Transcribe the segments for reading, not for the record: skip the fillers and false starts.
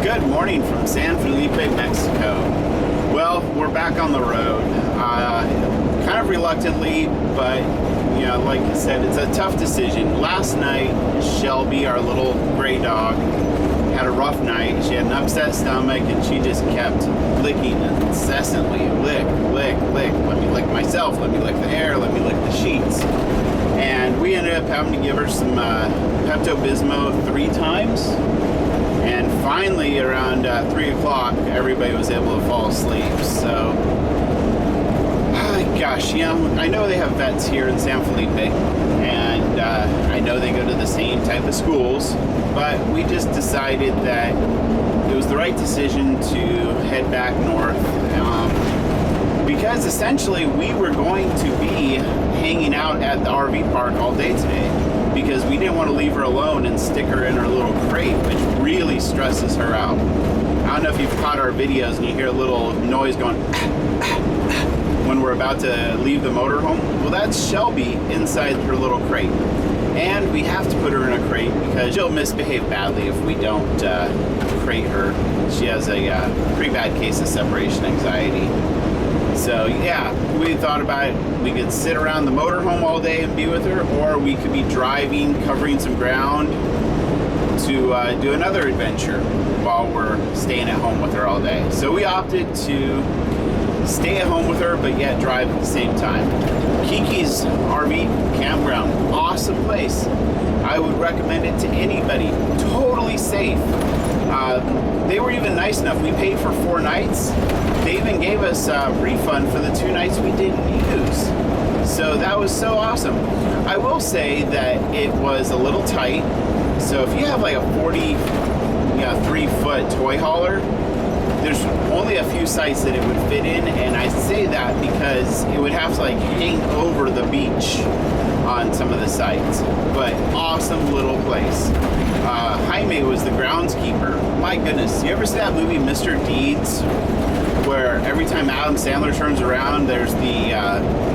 Good morning from San Felipe, Mexico. Well, we're back on the road. Kind of reluctantly, but you know, like I said, it's a tough decision. Last night, Shelby, our little gray dog, had a rough night. She had an upset stomach and she just kept licking incessantly. Lick, lick, lick. Let me lick myself, let me lick the air, let me lick the sheets. And we ended up having to give her some Pepto-Bismol 3 times. And finally, around 3 o'clock, everybody was able to fall asleep. So, gosh, you know, I know they have vets here in San Felipe, and I know they go to the same type of schools, but we just decided that it was the right decision to head back north, because essentially we were going to be hanging out at the RV park all day today, because we didn't want to leave her alone and stick her in her little crate, which really stresses her out. I don't know if you've caught our videos and you hear a little noise going when we're about to leave the motorhome. Well, that's Shelby inside her little crate. And we have to put her in a crate because she'll misbehave badly if we don't crate her. She has a pretty bad case of separation anxiety. So yeah, we thought about it. We could sit around the motorhome all day and be with her, or we could be driving, covering some ground to do another adventure while we're staying at home with her all day. So we opted to stay at home with her, but yet drive at the same time. Kiki's RV campground, awesome place. I would recommend it to anybody. Totally safe. They were even nice enough. We paid for 4 nights. They even gave us a refund for the 2 nights we didn't use. So that was so awesome. I will say that it was a little tight. So if you have like a 43-foot toy hauler, there's only a few sites that it would fit in, and I say that because it would have to like hang over the beach on some of the sites. But awesome little place. Jaime was the groundskeeper. My goodness, you ever see that movie Mr. Deeds, where every time Adam Sandler turns around, there's the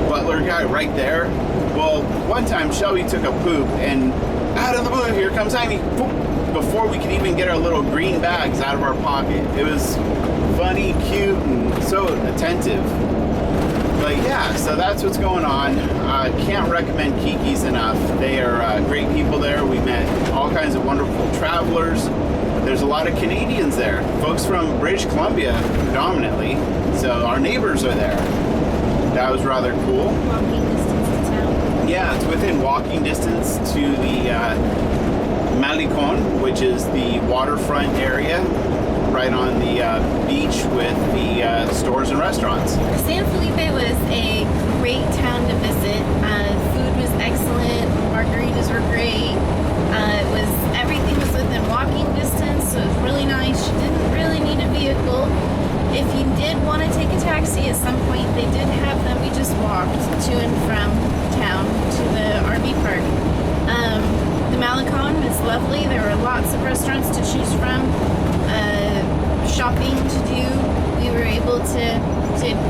butler guy right there? Well, one time Shelby took a poop, and out of the blue, here comes Jaime. Before we could even get our little green bags out of our pocket. It was funny, cute, and so attentive. But yeah, so that's what's going on. Can't recommend Kiki's enough. They are great people there. We met all kinds of wonderful travelers. There's a lot of Canadians there. Folks from British Columbia, predominantly. So our neighbors are there. That was rather cool. Walking distance to town. Yeah, it's within walking distance to the Malecon, which is the waterfront area right on the beach with the stores and restaurants. San Felipe was a great town to visit. Food was excellent. Margaritas were great. Everything was within walking distance, so it was really nice. You didn't really need a vehicle. If you did want to take a taxi at some point, they did have them. We just walked to and from town to the RV park. The Malecon was lovely. There were lots of restaurants to choose from, shopping to do. We were able to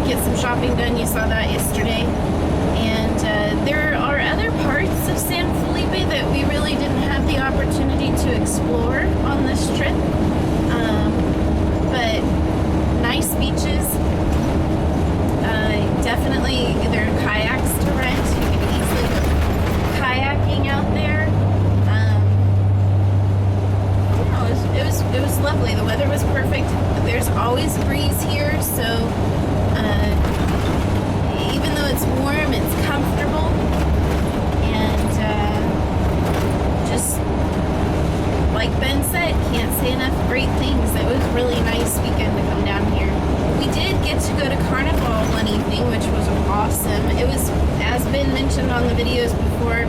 get some shopping done. You saw that yesterday. And there are other parts of San Felipe that we really didn't have the opportunity to explore on this trip. But nice beaches. Definitely there are kayaks to rent. You can easily go kayaking out there. It was lovely. The weather was perfect. There's always a breeze here, so even though it's warm, it's comfortable, and just like Ben said, can't say enough great things. It was really nice weekend to come down here. We did get to go to Carnival one evening, which was awesome. It was, as Ben mentioned on the videos before,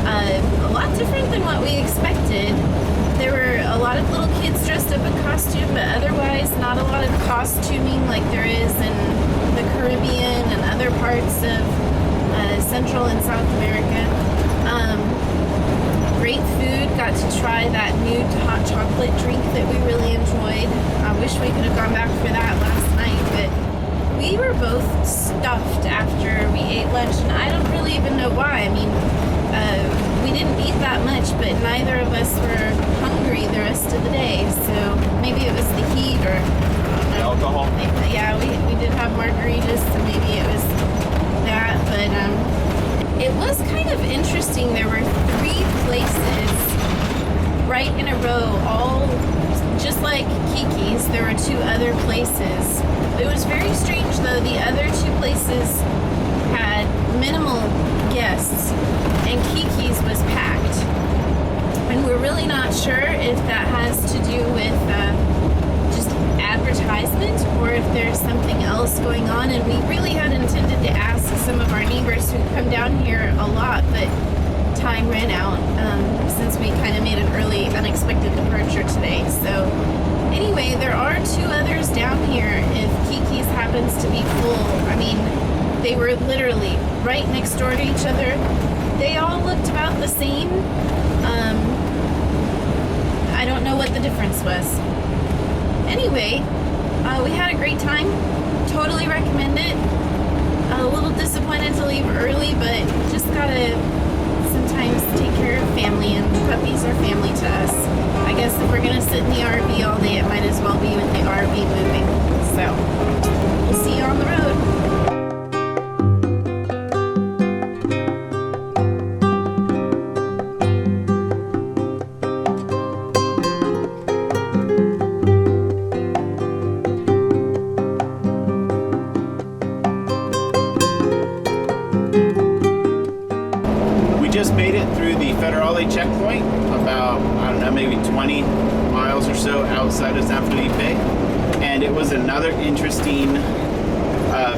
a lot different than what we expected. There were a lot of little kids dressed up in costume, but otherwise not a lot of costuming like there is in the Caribbean and other parts of Central and South America. Great food. Got to try that new hot chocolate drink that we really enjoyed. I wish we could have gone back for that last night, but we were both stuffed after we ate lunch, and I don't really even know why. I mean, we didn't eat that much, but neither of us were hungry hungry the rest of the day. So maybe it was the heat or The alcohol. yeah, we did have margaritas, so maybe it was that. But it was kind of interesting. There were 3 places right in a row, all just like Kiki's. There were 2 other places. It was very strange though. The other 2 places had minimal guests and Kiki's was packed. And we're really not sure if that has to do with just advertisement or if there's something else going on. And we really had intended to ask some of our neighbors who come down here a lot, but time ran out since we kind of made an early unexpected departure today. So anyway, there are 2 others down here if Kiki's happens to be full. I mean, they were literally right next door to each other. They all looked about the same. I don't know what the difference was. Anyway, we had a great time. Totally recommend it. A little disappointed to leave early, but just gotta sometimes take care of family, and puppies are family to us. I guess if we're gonna sit in the RV all day, it might as well be with the RV moving. So, we'll see you on the road. Just made it through the Federale checkpoint, about, I don't know, maybe 20 miles or so outside of San Felipe. And it was another interesting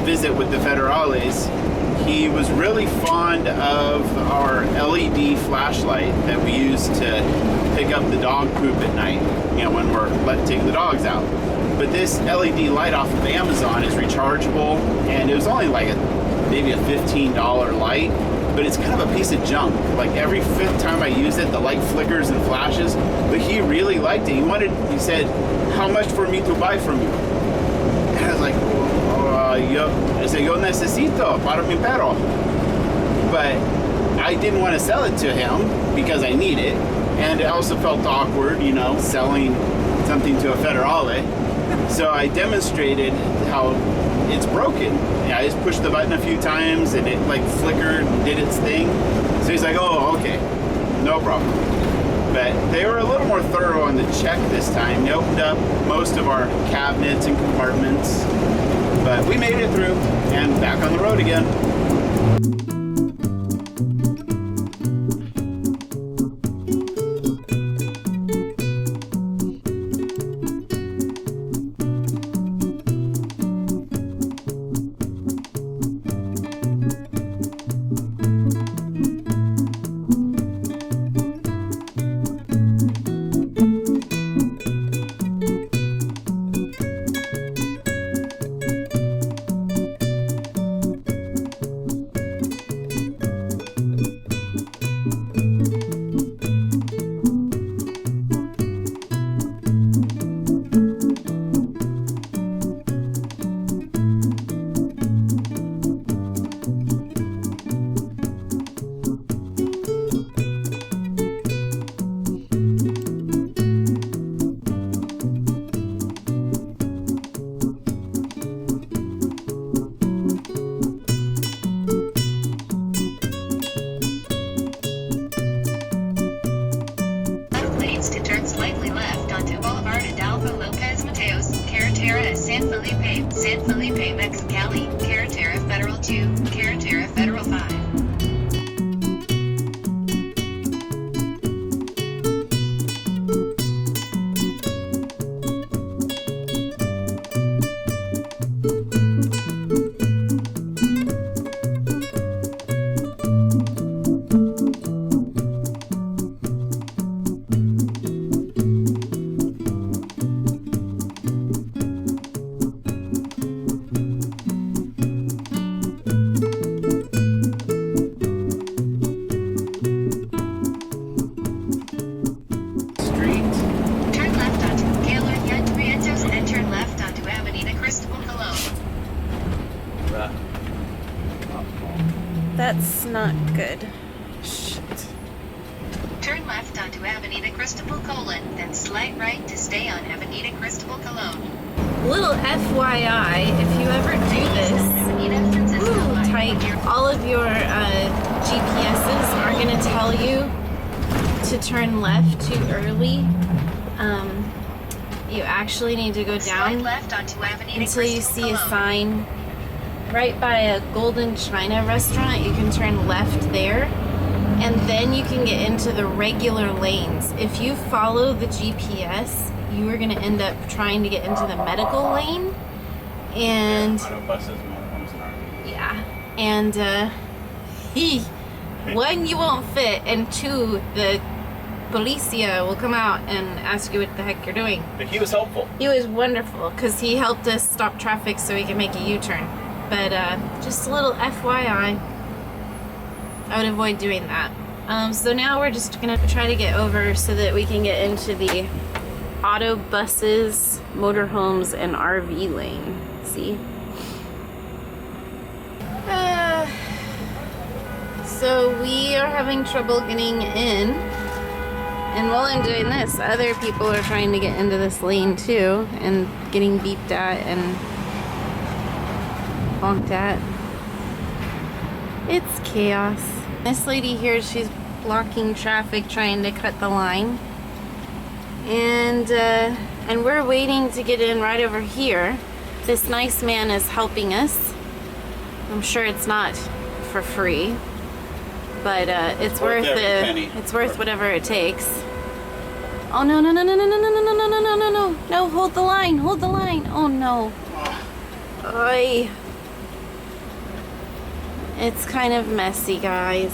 visit with the Federales. He was really fond of our LED flashlight that we use to pick up the dog poop at night, you know, when we're taking the dogs out. But this LED light off of Amazon is rechargeable, and it was only like maybe a $15 light. But it's kind of a piece of junk. Like every 5th time I use it, the light flickers and flashes. But he really liked it. He said, "How much for me to buy from you?" And I was like, yo necesito para mi perro. But I didn't want to sell it to him because I need it. And it also felt awkward, you know, selling something to a Federale. So I demonstrated how it's broken. Yeah, I just pushed the button a few times and it like flickered and did its thing. So he's like, "Oh, okay, no problem." But they were a little more thorough on the check this time. They opened up most of our cabinets and compartments. But we made it through and back on the road again. San Felipe, San Felipe, Mexicali, Carretera Federal 2, Carretera Federal 5. That's not good. Shit. Turn left onto Avenida Cristobal Colon, then slide right to stay on Avenida Cristobal Colon. Little FYI, if you ever do this, Avenida Francisco Line. type, all of your GPSs are going to tell you to turn left too early. You actually need to go Slide down left onto Avenida until you Cristobal see a Colon. sign right by a Golden China restaurant. You can turn left there, and then you can get into the regular lanes. If you follow the GPS, you are going to end up trying to get into the medical lane, and Auto buses, motorhomes, and RVs. yeah, and one, you won't fit, and two, the policia will come out and ask you what the heck you're doing. But he was helpful. He was wonderful because he helped us stop traffic so we could make a U-turn. But just a little FYI, I would avoid doing that. So now we're just gonna try to get over so that we can get into the auto buses, motorhomes, and RV lane. See? So we are having trouble getting in. And while I'm doing this, other people are trying to get into this lane too and getting beeped at and honked at. It's chaos. This lady here, she's blocking traffic trying to cut the line. And we're waiting to get in right over here. This nice man is helping us. I'm sure it's not for free, but it's worth every it. penny. It's worth whatever it takes. Oh no no no no no no no no no no no no no no! Hold the line! Hold the line! Oh no! Oy. It's kind of messy, guys.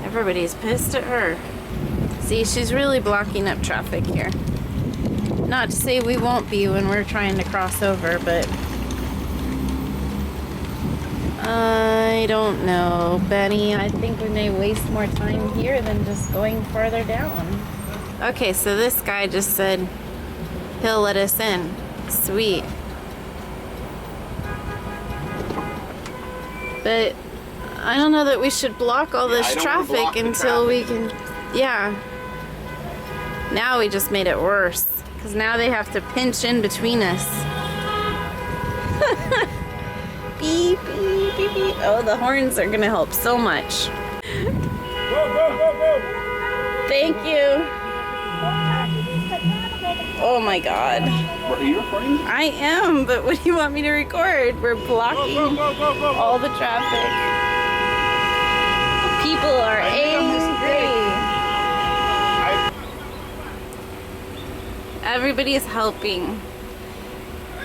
Everybody's pissed at her. See, she's really blocking up traffic here. Not to say we won't be when we're trying to cross over, but I don't know, Benny. I think we may waste more time here than just going farther down. Okay, so this guy just said he'll let us in. Sweet. But I don't know that we should block all Yeah, this I don't wanna block traffic the until we traffic. can. Yeah. Now we just made it worse. Because now they have to pinch in between us. Beep, beep, beep, beep. Oh, the horns are gonna help so much. Go, go, go, go! Thank you. Oh my god. Are you recording? I am, but what do you want me to record? We're blocking Go, go, go, go, go! all the traffic. People are I made a angry. Everybody's helping.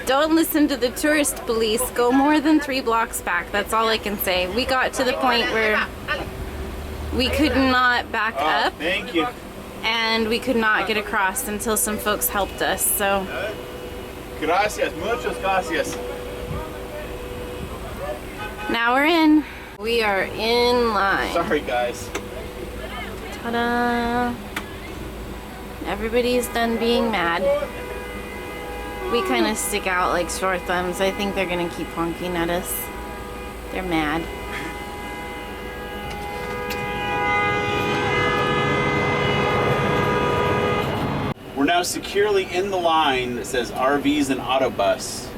Don't listen to the tourist police. Go more than 3 blocks back. That's all I can say. We got to the point where we could not back up, Thank you. and we could not get across until some folks helped us. So Gracias, muchas gracias. now we're in. We are in line. Sorry, guys. Ta-da! Everybody's done being mad. We kind of stick out like sore thumbs. I think they're gonna keep honking at us. They're mad. We're now securely in the line that says RVs and Autobus.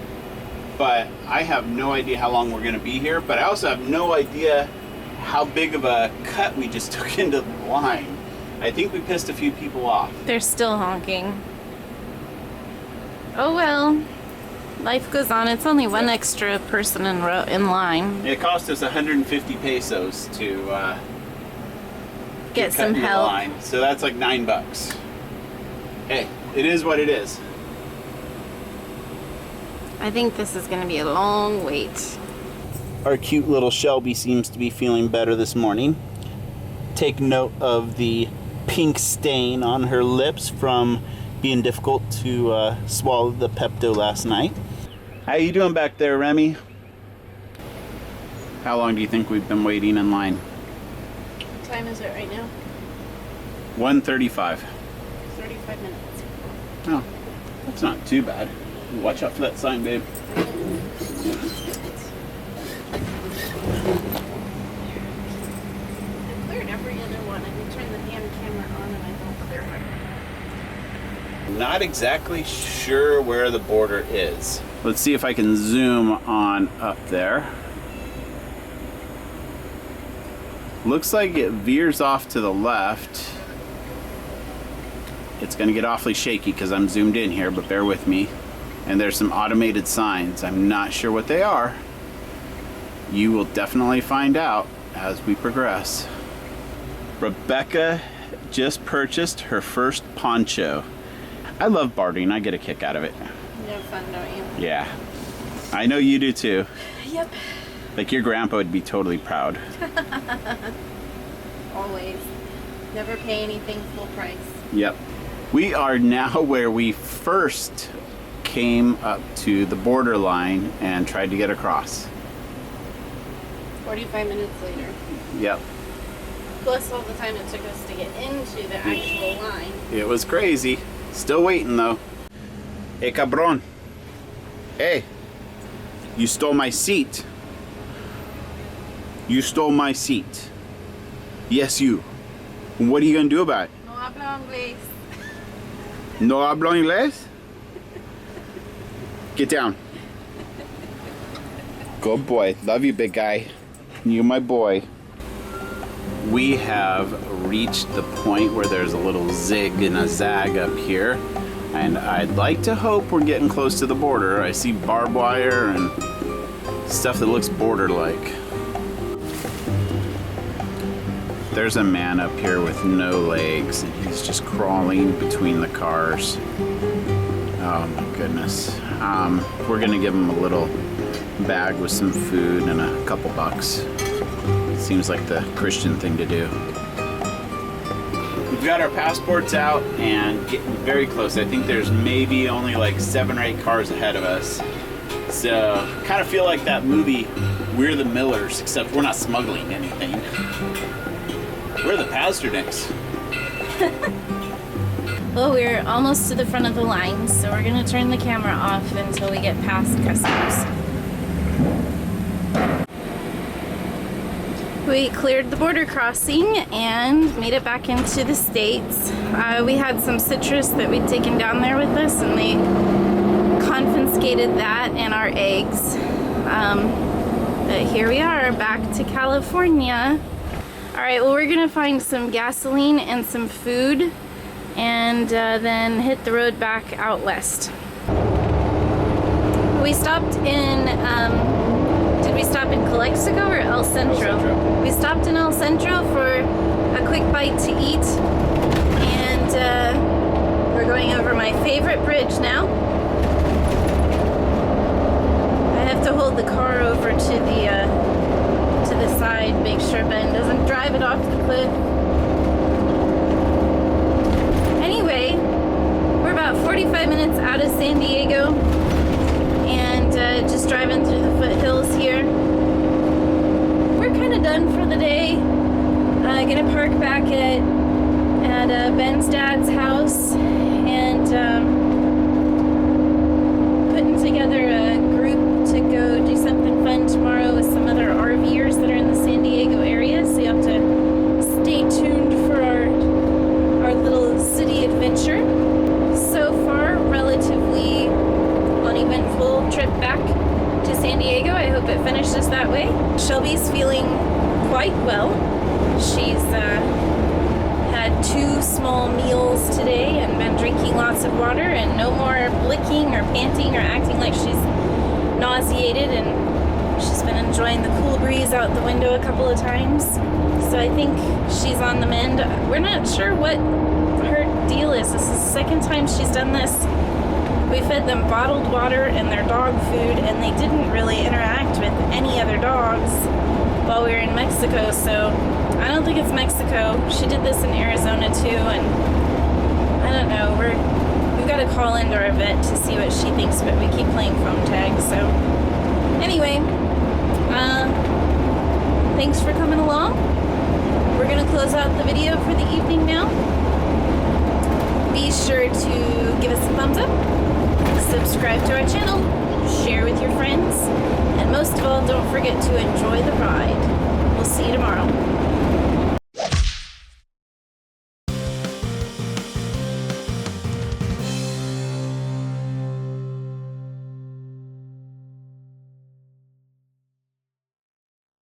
But I have no idea how long we're going to be here. But I also have no idea how big of a cut we just took into the line. I think we pissed a few people off. They're still honking. Oh well. Life goes on. It's only one extra person in line. It cost us 150 pesos to Get cut some into the help. line. So that's like $9. Hey, it is what it is. I think this is going to be a long wait. Our cute little Shelby seems to be feeling better this morning. Take note of the pink stain on her lips from being difficult to swallow the Pepto last night. How you doing back there, Remy? How long do you think we've been waiting in line? What time is it right now? 1:35. 35 minutes. Oh, that's not too bad. Watch out for that sign, babe. Cleared every other not exactly sure where the border is. Let's see if I can zoom on up there. Looks like it veers off to the left. It's gonna get awfully shaky because I'm zoomed in here, but bear with me. And there's some automated signs. I'm not sure what they are. You will definitely find out as we progress. Rebecca just purchased her first poncho. I love bartering. I get a kick out of it. You have fun, don't you? Yeah. I know you do too. Yep. Like your grandpa would be totally proud. Always. Never pay anything full price. Yep. We are now where we first came up to the borderline and tried to get across. 45 minutes later. Yep. Plus all the time it took us to get into the actual line. It was crazy. Still waiting though. Hey, cabron. Hey. You stole my seat. You stole my seat. Yes, you. What are you gonna do about it? No hablo inglés. No hablo inglés? Get down. Good boy. Love you, big guy. You're my boy. We have reached the point where there's a little zig and a zag up here. And I'd like to hope we're getting close to the border. I see barbed wire and stuff that looks border-like. There's a man up here with no legs, and he's just crawling between the cars. Oh my goodness. We're gonna give him a little bag with some food and a couple bucks. Seems like the Christian thing to do. We've got our passports out and getting very close. I think there's maybe only like 7 or 8 cars ahead of us. So, kind of feel like that movie, We're the Millers, except we're not smuggling anything. We're the Pasternicks. Well, we're almost to the front of the line, so we're gonna turn the camera off until we get past customs. We cleared the border crossing and made it back into the States. We had some citrus that we'd taken down there with us, and they confiscated that and our eggs. But here we are, back to California. All right, well, we're gonna find some gasoline and some food, and then hit the road back out west. We stopped in, did we stop in Calexico or El Centro? El Centro. We stopped in El Centro for a quick bite to eat, and we're going over my favorite bridge now. I have to hold the car over to the side, make sure Ben doesn't drive it off the cliff. Anyway, we're about 45 minutes out of San Diego, and just driving through the foothills here. We're kind of done for the day. Gonna park back at Ben's dad's house, and putting together a group to go do something fun tomorrow with some other RVers that are in the San Diego area, so you have to stay tuned for our little city adventure. So far, relatively uneventful trip back to San Diego. I hope it finishes that way. Shelby's feeling quite well. She's had 2 small meals today and been drinking lots of water, and no more blicking or panting or acting like she's nauseated, and she's been enjoying the cool breeze out the window a couple of times. So I think she's on the mend. We're not sure what her deal is. This is the second time she's done this. We fed them bottled water and their dog food, and they didn't really interact with any other dogs while we were in Mexico, so I don't think it's Mexico. She did this in Arizona too, and I don't know. We've got to call into our vet to see what she thinks, but we keep playing phone tag. So anyway, thanks for coming along. We're gonna close out the video for the evening now. Be sure to give us a thumbs up, subscribe to our channel, share with your friends, and most of all, don't forget to enjoy the ride. We'll see you